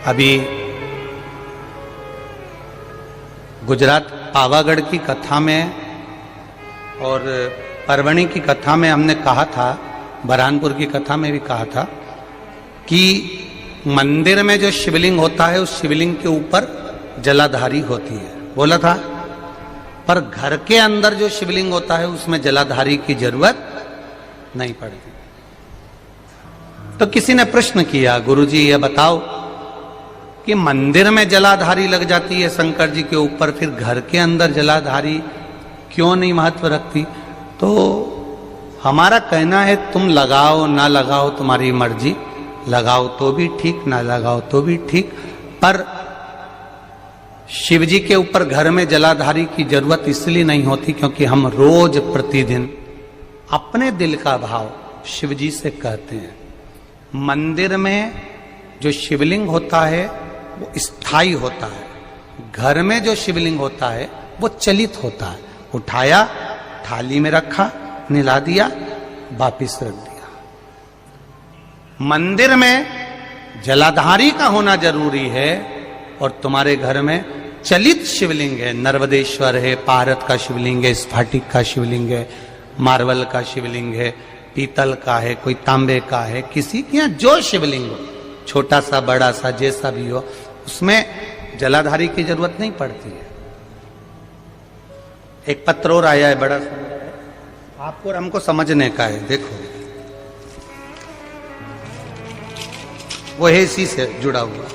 अभी गुजरात पावागढ़ की कथा में और परवणी की कथा में हमने कहा था, बरहानपुर की कथा में भी कहा था कि मंदिर में जो शिवलिंग होता है उस शिवलिंग के ऊपर जलाधारी होती है, बोला था। पर घर के अंदर जो शिवलिंग होता है उसमें जलाधारी की जरूरत नहीं पड़ती। तो किसी ने प्रश्न किया, गुरुजी ये बताओ कि मंदिर में जलाधारी लग जाती है शंकर जी के ऊपर, फिर घर के अंदर जलाधारी क्यों नहीं महत्व रखती? तो हमारा कहना है तुम लगाओ ना लगाओ तुम्हारी मर्जी, लगाओ तो भी ठीक ना लगाओ तो भी ठीक, पर शिव जी के ऊपर घर में जलाधारी की जरूरत इसलिए नहीं होती क्योंकि हम रोज प्रतिदिन अपने दिल का भाव शिव जी से कहते हैं। मंदिर में जो शिवलिंग होता है वो स्थायी होता है, घर में जो शिवलिंग होता है वो चलित होता है। उठाया, थाली में रखा, निला दिया, वापिस रख दिया। मंदिर में जलाधारी का होना जरूरी है और तुम्हारे घर में चलित शिवलिंग है, नर्मदेश्वर है, पारत का शिवलिंग है, स्फाटिक का शिवलिंग है, मार्बल का शिवलिंग है, पीतल का है, कोई तांबे का है, किसी के यहाँ जो शिवलिंग हो, छोटा सा बड़ा सा जैसा भी हो, उसमें जलाधारी की जरूरत नहीं पड़ती है। एक पत्र और आया है बड़ा सा, आपको और हमको समझने का है। देखो वो है इसी से जुड़ा हुआ।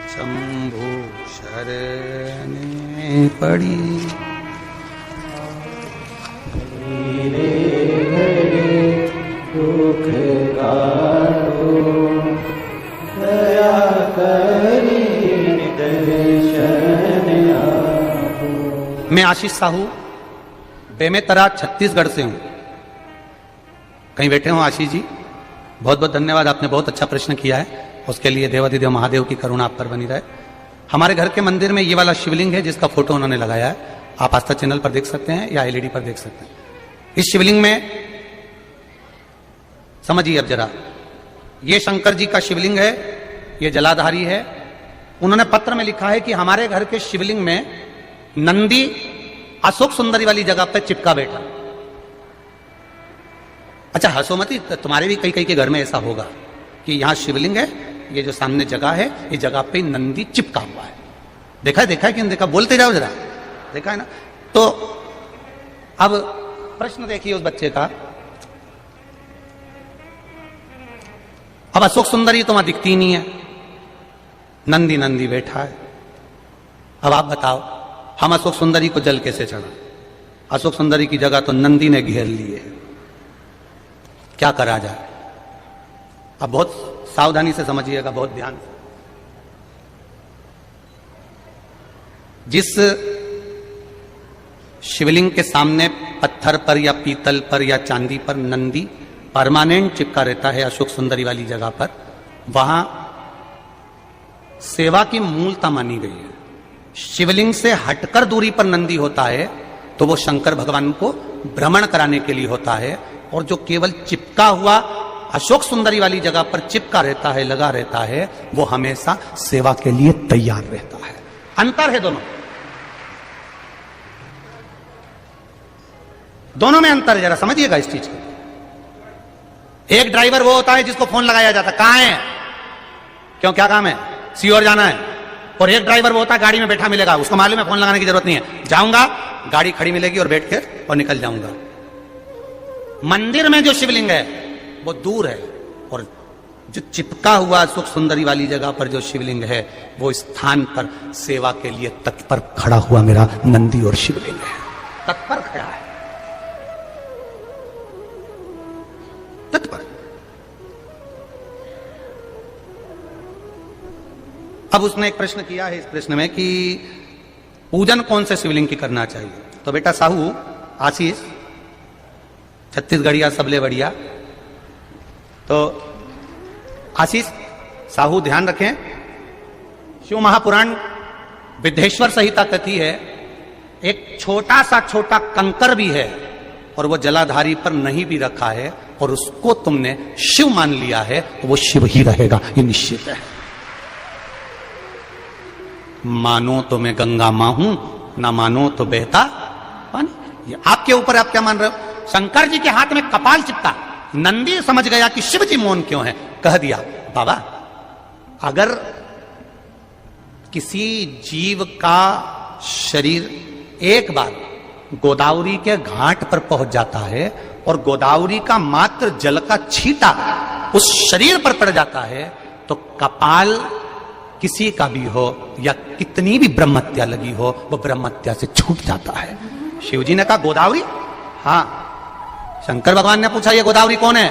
शंभु शरणे पड़ी दुख काटो दया करी दर्शन आपो। मैं आशीष साहू बेमेतरा छत्तीसगढ़ से हूं। कहीं बैठे हो आशीष जी? बहुत बहुत धन्यवाद, आपने बहुत अच्छा प्रश्न किया है, उसके लिए देवाधिदेव महादेव की करुणा आप पर बनी रहे। हमारे घर के मंदिर में ये वाला शिवलिंग है जिसका फोटो उन्होंने लगाया है, आप आस्था चैनल पर देख सकते हैं या एलईडी पर देख सकते हैं। इस शिवलिंग में समझिए अब जरा, ये शंकर जी का शिवलिंग है, ये जलाधारी है। उन्होंने पत्र में लिखा है कि हमारे घर के शिवलिंग में नंदी अशोक सुंदरी वाली जगह पर चिपका बैठा। अच्छा हंसो मत, तुम्हारे भी कई कई के घर में ऐसा होगा कि यहां शिवलिंग है, ये जो सामने जगह है, ये जगह पे नंदी चिपका हुआ है। देखा है कि नहीं देखा? बोलते जाओ जरा, देखा है ना? तो अब प्रश्न देखिए उस बच्चे का। अब अशोक सुंदरी तो वहां दिखती नहीं है, नंदी नंदी बैठा है। अब आप बताओ हम अशोक सुंदरी को जल कैसे चढ़ा? अशोक सुंदरी की जगह तो नंदी ने घेर ली है, क्या करा जाए? अब बहुत सावधानी से समझिएगा, बहुत ध्यान से। जिस शिवलिंग के सामने पत्थर पर या पीतल पर या चांदी पर नंदी परमानेंट चिपका रहता है अशोक सुंदरी वाली जगह पर, वहां सेवा की मूलता मानी गई है। शिवलिंग से हटकर दूरी पर नंदी होता है तो वो शंकर भगवान को भ्रमण कराने के लिए होता है, और जो केवल चिपका हुआ अशोक सुंदरी वाली जगह पर चिपका रहता है, लगा रहता है, वो हमेशा सेवा के लिए तैयार रहता है। अंतर है दोनों में अंतर है, जरा समझिएगा इस चीज को। एक ड्राइवर वो होता है जिसको फोन लगाया जाता है, कहां है, क्यों, क्या काम है, सीओर जाना है। और एक ड्राइवर वो होता है गाड़ी में बैठा मिलेगा, उसको मालूम है फोन लगाने की जरूरत नहीं है, जाऊंगा गाड़ी खड़ी मिलेगी और बैठ के और निकल जाऊंगा। मंदिर में जो शिवलिंग है वो दूर है, और जो चिपका हुआ सुख सुंदरी वाली जगह पर जो शिवलिंग है वो स्थान पर सेवा के लिए तत्पर खड़ा हुआ मेरा नंदी और शिवलिंग है, तत्पर खड़ा है, तत्पर। अब उसने एक प्रश्न किया है इस प्रश्न में कि पूजन कौन से शिवलिंग की करना चाहिए? तो बेटा साहू आशीष छत्तीसगढ़िया सबले बढ़िया। तो आशीष साहू ध्यान रखें, शिव महापुराण विद्धेश्वर संहिता कहती है एक छोटा कंकर भी है और वो जलाधारी पर नहीं भी रखा है और उसको तुमने शिव मान लिया है तो वो शिव ही रहेगा, ये निश्चित है। मानो तो मैं गंगा मां हूं, ना मानो तो बहता पानी। ये आपके ऊपर आप क्या मान रहे हो? शंकर जी के हाथ में कपाल चिपका, नंदी समझ गया कि शिव जी मौन क्यों है, कह दिया बाबा अगर किसी जीव का शरीर एक बार गोदावरी के घाट पर पहुंच जाता है और गोदावरी का मात्र जल का छींटा उस शरीर पर पड़ जाता है तो कपाल किसी का भी हो या कितनी भी ब्रह्मत्या लगी हो वो ब्रह्मत्या से छूट जाता है। शिवजी ने कहा गोदावरी? हाँ। शंकर भगवान ने पूछा ये गोदावरी कौन है?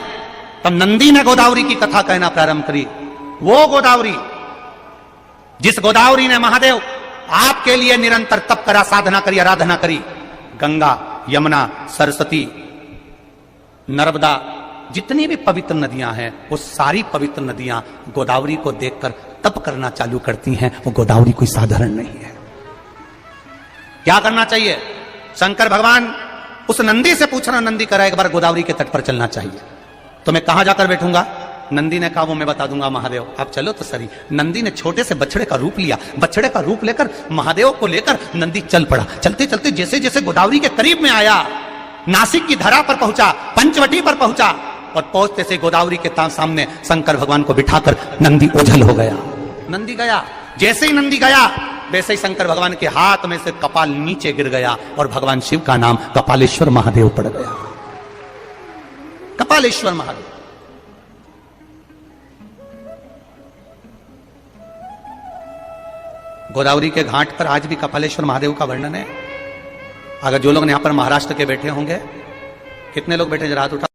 तब नंदी ने गोदावरी की कथा कहना प्रारंभ करी। वो गोदावरी जिस गोदावरी ने महादेव आपके लिए निरंतर तप करा, साधना करी, आराधना करी, गंगा, यमुना, सरस्वती, नर्मदा, जितनी भी पवित्र नदियां हैं वो सारी पवित्र नदियां गोदावरी को देखकर तप करना चालू करती हैं। वो गोदावरी कोई साधारण नहीं है। क्या करना चाहिए? शंकर भगवान उस नंदी से पूछ रहा, नंदी करा एक बार गोदावरी के तट पर चलना चाहिए। तो मैं कहां जाकर बैठूंगा? नंदी ने कहा वो मैं बता दूंगा महादेव, आप चलो तो सही। नंदी ने छोटे से बछड़े का रूप लिया, बछड़े का रूप लेकर महादेव को लेकर नंदी चल पड़ा। चलते चलते जैसे जैसे गोदावरी के करीब में आया, नासिक की धरा पर पहुंचा, पंचवटी पर पहुंचा और पहुंचते से गोदावरी के सामने शंकर भगवान को बिठाकर नंदी ओझल हो गया। नंदी गया, जैसे ही नंदी गया वैसे ही शंकर भगवान के हाथ में से कपाल नीचे गिर गया और भगवान शिव का नाम कपालेश्वर महादेव पड़ गया। कपालेश्वर महादेव। गोदावरी के घाट पर आज भी कपालेश्वर महादेव का वर्णन है। अगर जो लोग यहां पर महाराष्ट्र के बैठे होंगे, कितने लोग बैठे जरा हाथ उठा।